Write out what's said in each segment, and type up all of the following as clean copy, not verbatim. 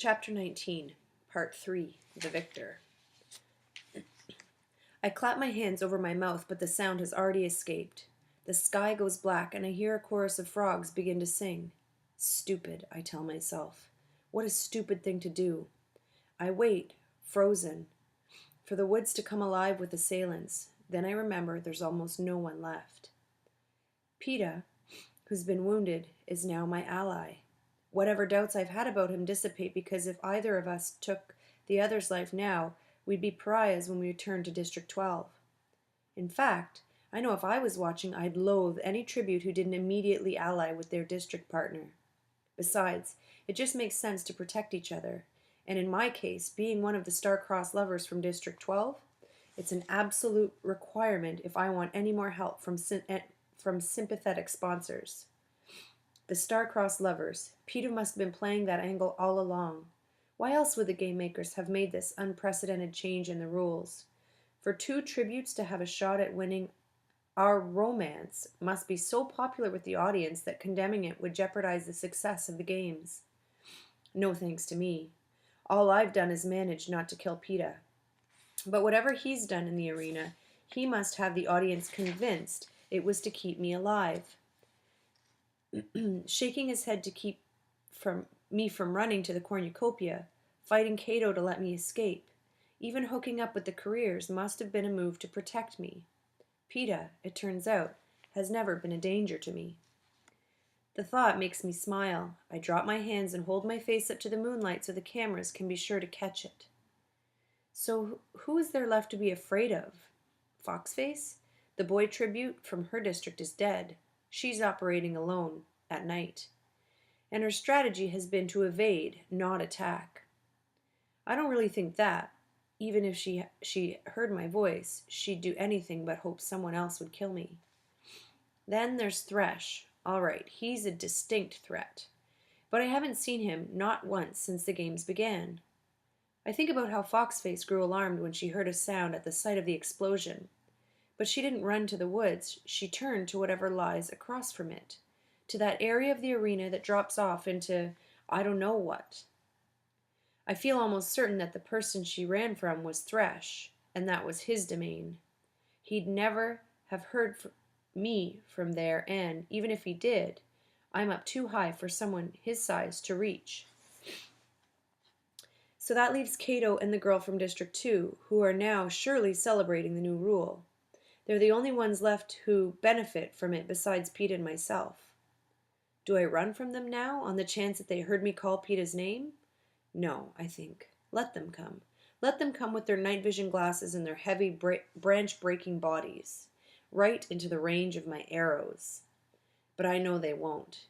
Chapter 19, Part 3, The Victor. I clap my hands over my mouth, but the sound has already escaped. The sky goes black, and I hear a chorus of frogs begin to sing. Stupid, I tell myself. What a stupid thing to do. I wait, frozen, for the woods to come alive with assailants. Then I remember there's almost no one left. Peeta, who's been wounded, is now my ally. Whatever doubts I've had about him dissipate, because if either of us took the other's life now, we'd be pariahs when we returned to District 12. In fact, I know if I was watching, I'd loathe any tribute who didn't immediately ally with their district partner. Besides, it just makes sense to protect each other, and in my case, being one of the star-crossed lovers from District 12, it's an absolute requirement if I want any more help from sympathetic sponsors. The star-crossed lovers. Peeta must have been playing that angle all along. Why else would the game makers have made this unprecedented change in the rules? For two tributes to have a shot at winning our romance must be so popular with the audience that condemning it would jeopardize the success of the games. No thanks to me. All I've done is manage not to kill Peeta. But whatever he's done in the arena, he must have the audience convinced it was to keep me alive. Shaking his head to keep me from running to the cornucopia, fighting Cato to let me escape, even hooking up with the careers must have been a move to protect me. Peeta, it turns out, has never been a danger to me. The thought makes me smile. I drop my hands and hold my face up to the moonlight so the cameras can be sure to catch it. So who is there left to be afraid of? Foxface? The boy tribute from her district is dead. She's operating alone, at night. And her strategy has been to evade, not attack. I don't really think that, even if she heard my voice, she'd do anything but hope someone else would kill me. Then there's Thresh. All right, he's a distinct threat. But I haven't seen him, not once, since the games began. I think about how Foxface grew alarmed when she heard a sound at the sight of the explosion. But she didn't run to the woods. She turned to whatever lies across from it, to that area of the arena that drops off into I don't know what. I feel almost certain that the person she ran from was Thresh, and that was his domain. He'd never have heard me from there, and, even if he did, I'm up too high for someone his size to reach. So that leaves Cato and the girl from District 2, who are now surely celebrating the new rule. They're the only ones left who benefit from it besides Peeta and myself. Do I run from them now, on the chance that they heard me call Peeta's name? No, I think. Let them come. Let them come with their night vision glasses and their heavy branch-breaking bodies, right into the range of my arrows. But I know they won't.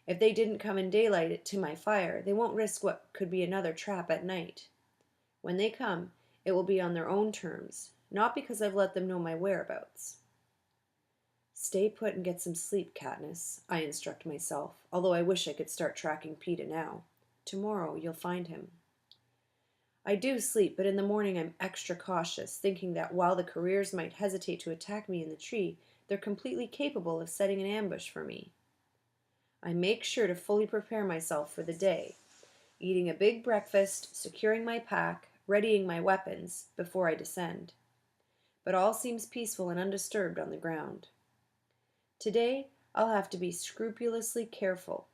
If they didn't come in daylight to my fire, they won't risk what could be another trap at night. When they come, it will be on their own terms, not because I've let them know my whereabouts. Stay put and get some sleep, Katniss, I instruct myself, although I wish I could start tracking Peeta now. Tomorrow you'll find him. I do sleep, but in the morning I'm extra cautious, thinking that while the careers might hesitate to attack me in the tree, they're completely capable of setting an ambush for me. I make sure to fully prepare myself for the day, eating a big breakfast, securing my pack, readying my weapons before I descend. But all seems peaceful and undisturbed on the ground. Today, I'll have to be scrupulously careful.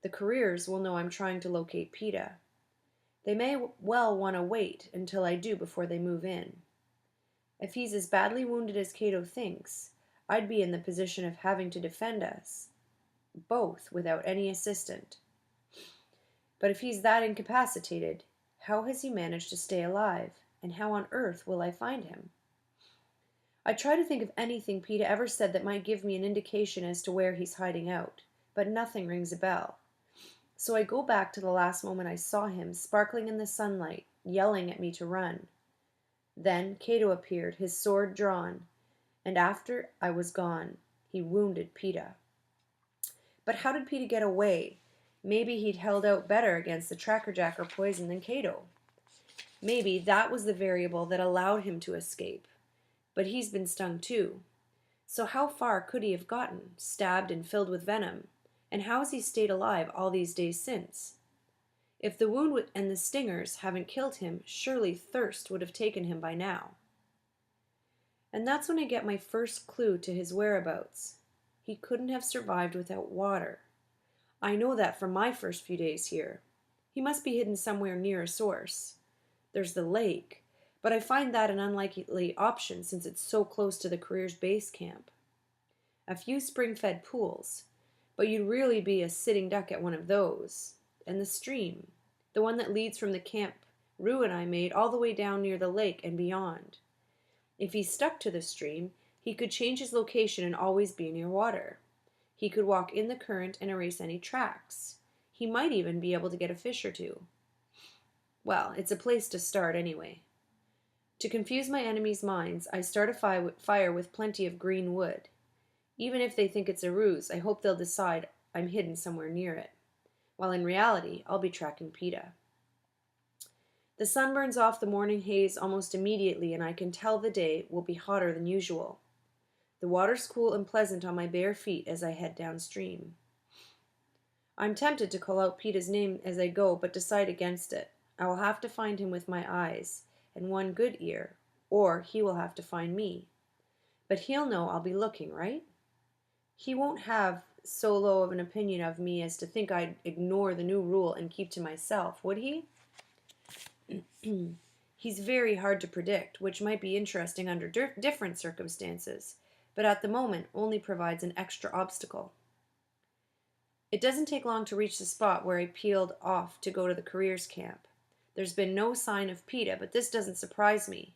The careers will know I'm trying to locate Peeta. They may well want to wait until I do before they move in. If he's as badly wounded as Cato thinks, I'd be in the position of having to defend us, both without any assistant. But if he's that incapacitated, how has he managed to stay alive, and how on earth will I find him? I try to think of anything Peeta ever said that might give me an indication as to where he's hiding out, but nothing rings a bell. So I go back to the last moment I saw him, sparkling in the sunlight, yelling at me to run. Then Cato appeared, his sword drawn, and after I was gone, he wounded Peeta. But how did Peeta get away? Maybe he'd held out better against the Trackerjack or poison than Cato. Maybe that was the variable that allowed him to escape. But he's been stung too. So how far could he have gotten, stabbed and filled with venom? And how has he stayed alive all these days since? If the wound and the stingers haven't killed him, surely thirst would have taken him by now. And that's when I get my first clue to his whereabouts. He couldn't have survived without water. I know that from my first few days here. He must be hidden somewhere near a source. There's the lake, but I find that an unlikely option since it's so close to the career's base camp. A few spring-fed pools, but you'd really be a sitting duck at one of those. And the stream, the one that leads from the camp Rue and I made all the way down near the lake and beyond. If he stuck to the stream, he could change his location and always be near water. He could walk in the current and erase any tracks. He might even be able to get a fish or two. Well, it's a place to start anyway. To confuse my enemies' minds, I start a fire with plenty of green wood. Even if they think it's a ruse, I hope they'll decide I'm hidden somewhere near it, while in reality, I'll be tracking PETA. The sun burns off the morning haze almost immediately, and I can tell the day will be hotter than usual. The water's cool and pleasant on my bare feet as I head downstream. I'm tempted to call out PETA's name as I go, but decide against it. I will have to find him with my eyes, and one good ear, or he will have to find me. But he'll know I'll be looking, right? He won't have so low of an opinion of me as to think I'd ignore the new rule and keep to myself, would he? He's very hard to predict, which might be interesting under different circumstances, but at the moment only provides an extra obstacle. It doesn't take long to reach the spot where I peeled off to go to the careers camp. There's been no sign of PETA, but this doesn't surprise me.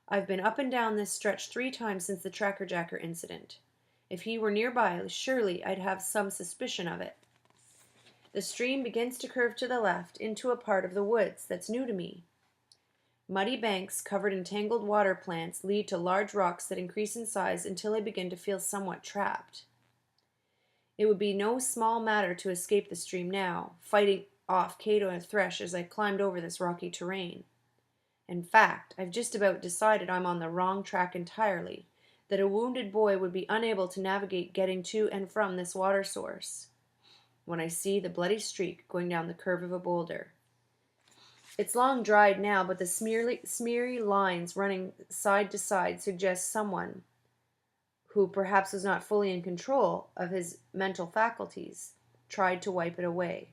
I've been up and down this stretch 3 times since the Tracker Jacker incident. If he were nearby, surely I'd have some suspicion of it. The stream begins to curve to the left into a part of the woods that's new to me. Muddy banks covered in tangled water plants lead to large rocks that increase in size until I begin to feel somewhat trapped. It would be no small matter to escape the stream now, fighting off Cato and Thresh as I climbed over this rocky terrain. In fact, I've just about decided I'm on the wrong track entirely, that a wounded boy would be unable to navigate getting to and from this water source, when I see the bloody streak going down the curve of a boulder. It's long dried now, but the smeary lines running side to side suggest someone who perhaps was not fully in control of his mental faculties tried to wipe it away.